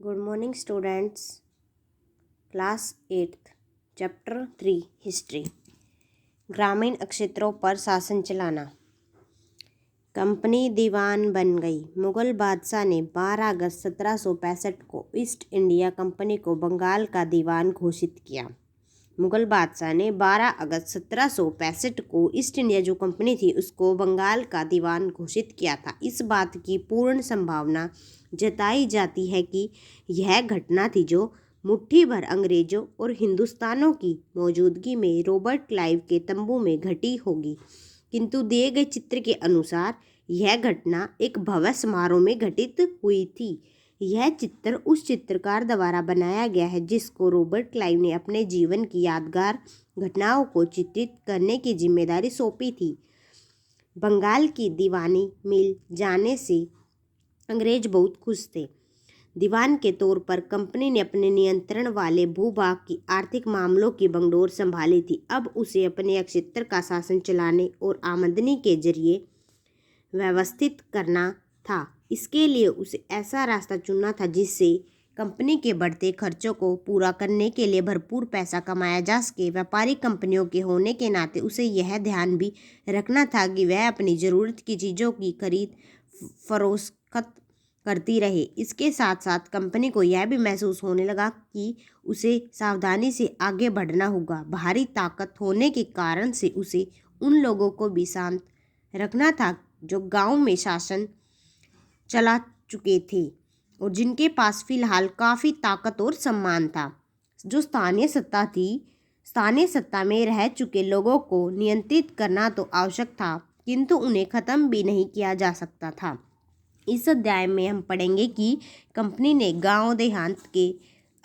Good morning students. Class 8th chapter 3 history. ग्रामीण क्षेत्रों पर शासन चलाना। कंपनी दीवान बन गई। मुगल बादशाह ने 12 अगस्त 1765 को ईस्ट इंडिया कंपनी को बंगाल का दीवान घोषित किया। मुगल बादशाह ने 12 अगस्त 1765 को ईस्ट इंडिया जो कंपनी थी उसको बंगाल का दीवान घोषित किया था। इस बात की पूर्ण संभावना जताई जाती है कि यह घटना थी जो मुट्ठी भर अंग्रेजों और हिंदुस्तानियों की मौजूदगी में रॉबर्ट क्लाइव के तंबू में घटी होगी, किंतु दिए गए चित्र के अनुसार यह घटना एक भव्य समारोह में घटित हुई थी। यह चित्र उस चित्रकार द्वारा बनाया गया है जिसको रॉबर्ट क्लाइव ने अपने जीवन की यादगार घटनाओं को चित्रित करने की जिम्मेदारी सौंपी थी। बंगाल की दीवानी मिल जाने से अंग्रेज बहुत खुश थे। दीवान के तौर पर कंपनी ने अपने नियंत्रण वाले भूभाग की आर्थिक मामलों की बागडोर संभाली थी। अब उसे अपने क्षेत्र का शासन चलाने और आमदनी के जरिए व्यवस्थित करना था। इसके लिए उसे ऐसा रास्ता चुनना था जिससे कंपनी के बढ़ते खर्चों को पूरा करने के लिए भरपूर पैसा कमाया जा सके। व्यापारिक कंपनियों के होने के नाते उसे यह ध्यान भी रखना था कि वह अपनी ज़रूरत की चीज़ों की खरीद फरोख्त करती रहे। इसके साथ साथ कंपनी को यह भी महसूस होने लगा कि उसे सावधानी से आगे बढ़ना होगा। भारी ताकत होने के कारण से उसे उन लोगों को भी शांत रखना था जो गांव में शासन चला चुके थे और जिनके पास फिलहाल काफ़ी ताकत और सम्मान था। जो स्थानीय सत्ता थी, स्थानीय सत्ता में रह चुके लोगों को नियंत्रित करना तो आवश्यक था, किंतु उन्हें ख़त्म भी नहीं किया जा सकता था। इस अध्याय में हम पढ़ेंगे कि कंपनी ने गांव देहात के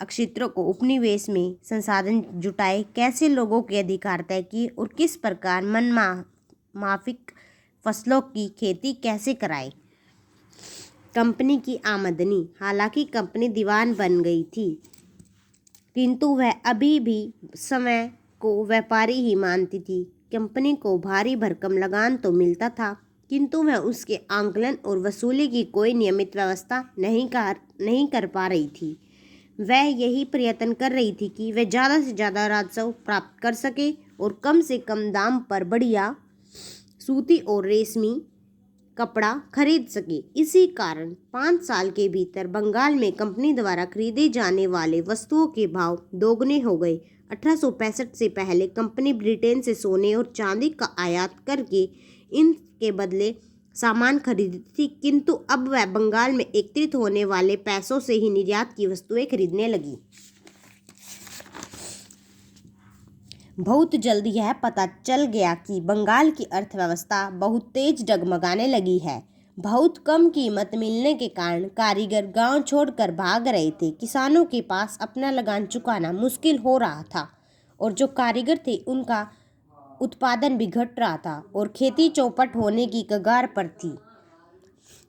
क्षेत्रों को उपनिवेश में संसाधन जुटाए, कैसे लोगों के अधिकार तय किए और किस प्रकार माफिक फसलों की खेती कैसे कराए। कंपनी की आमदनी। हालांकि कंपनी दीवान बन गई थी, किंतु वह अभी भी समय को व्यापारी ही मानती थी। कंपनी को भारी भरकम लगान तो मिलता था, किंतु वह उसके आंकलन और वसूली की कोई नियमित व्यवस्था नहीं कर पा रही थी। वह यही प्रयत्न कर रही थी कि वह ज़्यादा से ज़्यादा राजस्व प्राप्त कर सके और कम से कम दाम पर बढ़िया सूती और रेशमी कपड़ा खरीद सके। इसी कारण 5 साल के भीतर बंगाल में कंपनी द्वारा खरीदे जाने वाले वस्तुओं के भाव दोगुने हो गए। 1865 से पहले कंपनी ब्रिटेन से सोने और चांदी का आयात करके इनके बदले सामान खरीदती थी, किंतु अब वह बंगाल में एकत्रित होने वाले पैसों से ही निर्यात की वस्तुएं खरीदने लगी। बहुत जल्द यह पता चल गया कि बंगाल की अर्थव्यवस्था बहुत तेज डगमगाने लगी है। बहुत कम कीमत मिलने के कारण कारीगर गांव छोड़कर भाग रहे थे। किसानों के पास अपना लगान चुकाना मुश्किल हो रहा था और जो कारीगर थे उनका उत्पादन भी घट रहा था और खेती चौपट होने की कगार पर थी।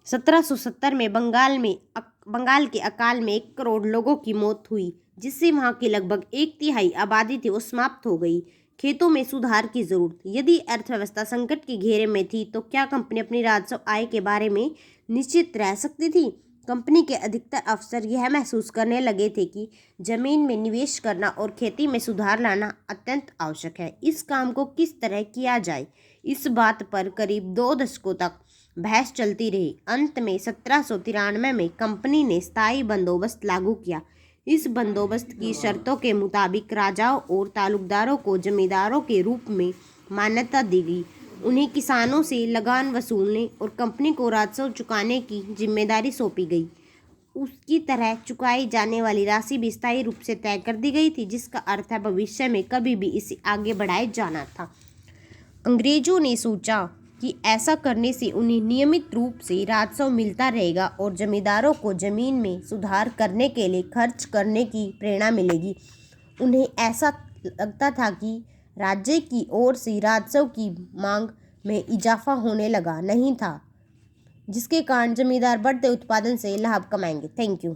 1770 में बंगाल के अकाल में 1 करोड़ लोगों की मौत हुई, जिससे वहाँ की लगभग 1/3 आबादी थी वो समाप्त हो गई। खेतों में सुधार की जरूरत। यदि अर्थव्यवस्था संकट के घेरे में थी तो क्या कंपनी अपनी राजस्व आय के बारे में निश्चित रह सकती थी? कंपनी के अधिकतर अफसर यह महसूस करने लगे थे कि जमीन में निवेश करना और खेती में सुधार लाना अत्यंत आवश्यक है। इस काम को किस तरह किया जाए, इस बात पर करीब 2 दशकों तक बहस चलती रही। अंत में 1793 में कंपनी ने स्थायी बंदोबस्त लागू किया। इस बंदोबस्त की शर्तों के मुताबिक राजाओं और तालुकदारों को जमींदारों के रूप में मान्यता दी गई। उन्हें किसानों से लगान वसूलने और कंपनी को राजस्व चुकाने की जिम्मेदारी सौंपी गई। उसकी तरह चुकाई जाने वाली राशि भी स्थायी रूप से तय कर दी गई थी, जिसका अर्थ है भविष्य में कभी भी इसे आगे बढ़ाया जाना था। अंग्रेजों ने सोचा कि ऐसा करने से उन्हें नियमित रूप से राजस्व मिलता रहेगा और जमींदारों को जमीन में सुधार करने के लिए खर्च करने की प्रेरणा मिलेगी। उन्हें ऐसा लगता था कि राज्य की ओर से राजस्व की मांग में इजाफा होने लगा नहीं था, जिसके कारण जमींदार बढ़ते उत्पादन से लाभ कमाएंगे। Thank you.